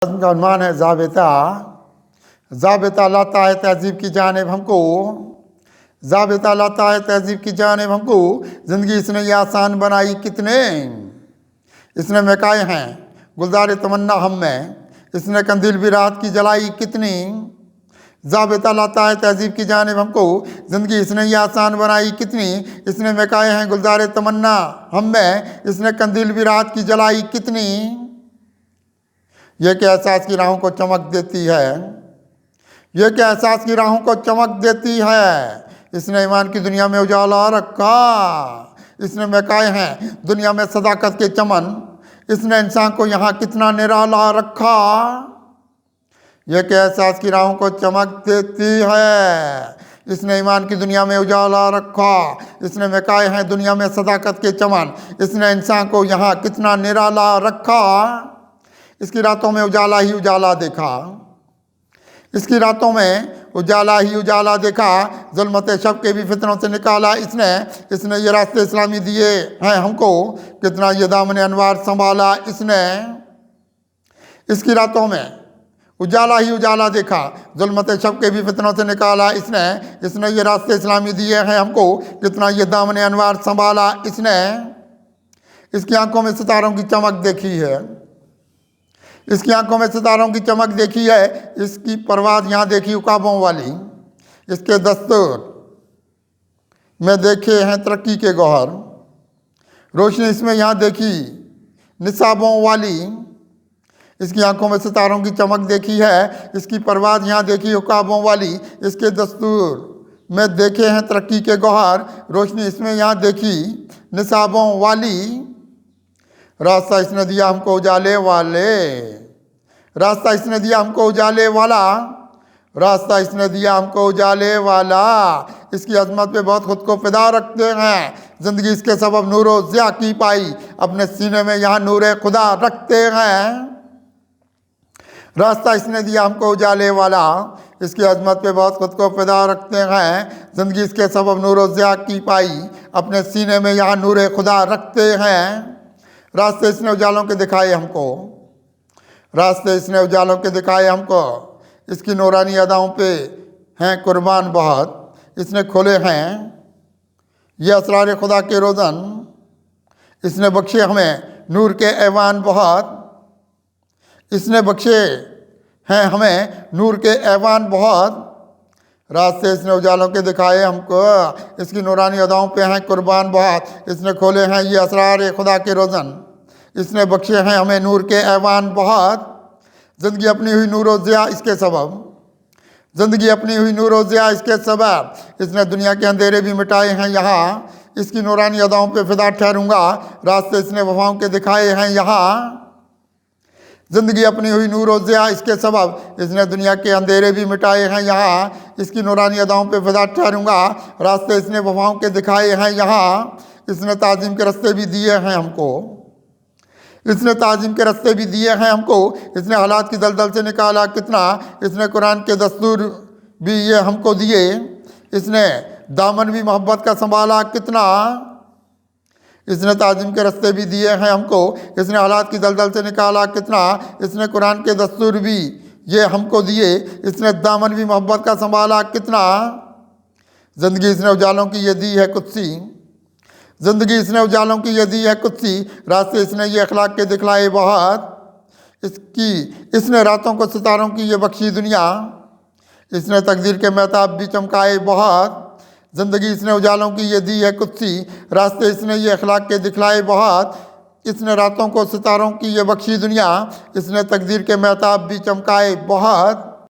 का उन्वान है ज़ाबिता लाता है तहज़ीब की जानिब हमको, ज़ाबिता लाता है तहज़ीब की जानिब हमको। ज़िंदगी इसने ये आसान बनाई कितने, इसने महकाए हैं गुलज़ार तमन्ना हम में, इसने कंदील भी रात की जलाई कितनी। ज़ाबिता लाता है तहज़ीब की जानिब हमको, ज़िंदगी इसने ये आसान बनाई कितनी। इसने महकाए हैं गुलज़ार तमन्ना हम में, इसने कंदील भी रात की जलाई कितनी। यह क्या एहसास की राहों को चमक देती है, यह क्या एहसास की राहों को चमक देती है। इसने ईमान की दुनिया में उजाला रखा, इसने महकाए हैं दुनिया में सदाकत के चमन, इसने इंसान को यहाँ कितना निराला रखा। यह क्या एहसास की राहों को चमक देती है, इसने ईमान की दुनिया में उजाला रखा, इसने महकाए हैं दुनिया में सदाकत के चमन, इसने इंसान को यहाँ कितना निराला रखा। इसकी रातों में उजाला ही उजाला देखा, इसकी रातों में उजाला ही उजाला देखा। ज़ुल्मत शब के भी फितनों से निकाला इसने ये रास्ते इस्लामी दिए हैं हमको, कितना ये दामन अनवार संभाला इसने। इसकी रातों में उजाला ही उजाला देखा, ज़ुल्मत शब के भी फितनों से निकाला इसने ये रास्ते इस्लामी दिए हैं हमको, कितना ये दामन अनवार संभाला इसने। इसकी आंखों में सितारों की चमक देखी है, इसकी आंखों में सितारों की चमक देखी है। इसकी परवाज़ यहाँ देखी उकाबों वाली, इसके दस्तूर में देखे हैं तरक्की के गौहर, रोशनी इसमें यहाँ देखी निसाबों वाली। इसकी आंखों में सितारों की चमक देखी है, इसकी परवाज़ यहाँ देखी उकाबों वाली। इसके दस्तूर में देखे हैं तरक्की के गौहर, रोशनी इसमें यहाँ देखी निसाबों वाली। रास्ता इसने दिया हमको उजाले वाले, रास्ता इसने दिया हमको उजाले वाला, रास्ता इसने दिया हमको उजाले वाला। इसकी अजमत पे बहुत खुद को फिदा रखते हैं, ज़िंदगी इसके सबब नूरो ज़िया की पाई, अपने सीने में यहाँ नूर खुदा रखते हैं। रास्ता इसने दिया हमको उजाले वाला, इसकी अजमत पे बहुत खुद को फिदा रखते हैं, ज़िंदगी इसके सबब नूरो ज़िया की पाई, अपने सीने में यहाँ नूर खुदा रखते हैं। रास्ते इसने उजालों के दिखाए हमको, रास्ते इसने उजालों के दिखाए हमको। इसकी नूरानी अदाओं पे हैं कुर्बान बहुत, इसने खोले हैं ये असरार खुदा के रोज़न, इसने बख्शे हमें नूर के ऐवान बहुत, इसने बख्शे हैं हमें नूर के ऐवान बहुत। रास्ते इसने उजालों के दिखाए हमको, इसकी नूरानी अदाओं पे हैं कुर्बान बहुत, इसने खोले हैं ये असरार खुदा के रोज़न, इसने बख्शे हैं हमें नूर के ऐवान बहुत। ज़िंदगी अपनी हुई नूर ज़िया इसके सबब, ज़िंदगी अपनी हुई नूर ज़िया इसके सबब, इसने दुनिया के अंधेरे भी मिटाए हैं यहाँ, इसकी नूरानी अदाओं पे फिदा ठहरूंगा। रास्ते इसने वफ़ाओं के दिखाए हैं यहाँ, ज़िंदगी अपनी हुई नूर ज़िया इसके सबब, इसने दुनिया के अंधेरे भी मिटाए हैं यहाँ, इसकी नूरानी अदाओं पे फिदा ठहरूंगा। रास्ते इसने वफ़ाओं के दिखाए हैं यहाँ, इसने ताज़ीम के रास्ते भी दिए हैं हमको, इसने ताज़ीम के रास्ते भी दिए हैं हमको। इसने हालात की दलदल से निकाला कितना, इसने कुरान के दस्तूर भी ये हमको दिए, इसने दामन भी मोहब्बत का संभाला कितना। इसने ताज़ीम के रास्ते भी दिए हैं हमको, इसने हालात की दलदल से निकाला कितना, इसने कुरान के दस्तूर भी ये हमको दिए, इसने दामन भी मोहब्बत का संभाला कितना। ज़िंदगी इसने उजालों की ये दी है कुत्सी, ज़िंदगी इसने उजालों की ये दी है कुत्सी। रास्ते इसने ये अखलाक के दिखलाए बहुत, इसने रातों को सितारों की ये बख्शी दुनिया, इसने तकदीर के महताब भी चमकाए बहुत। ज़िंदगी इसने उजालों की ये दी है कुत्सी, रास्ते इसने ये अखलाक के दिखलाए बहुत, इसने रातों को सितारों की ये बख्शी दुनिया, इसने तकदीर के महताब भी चमकाए बहुत।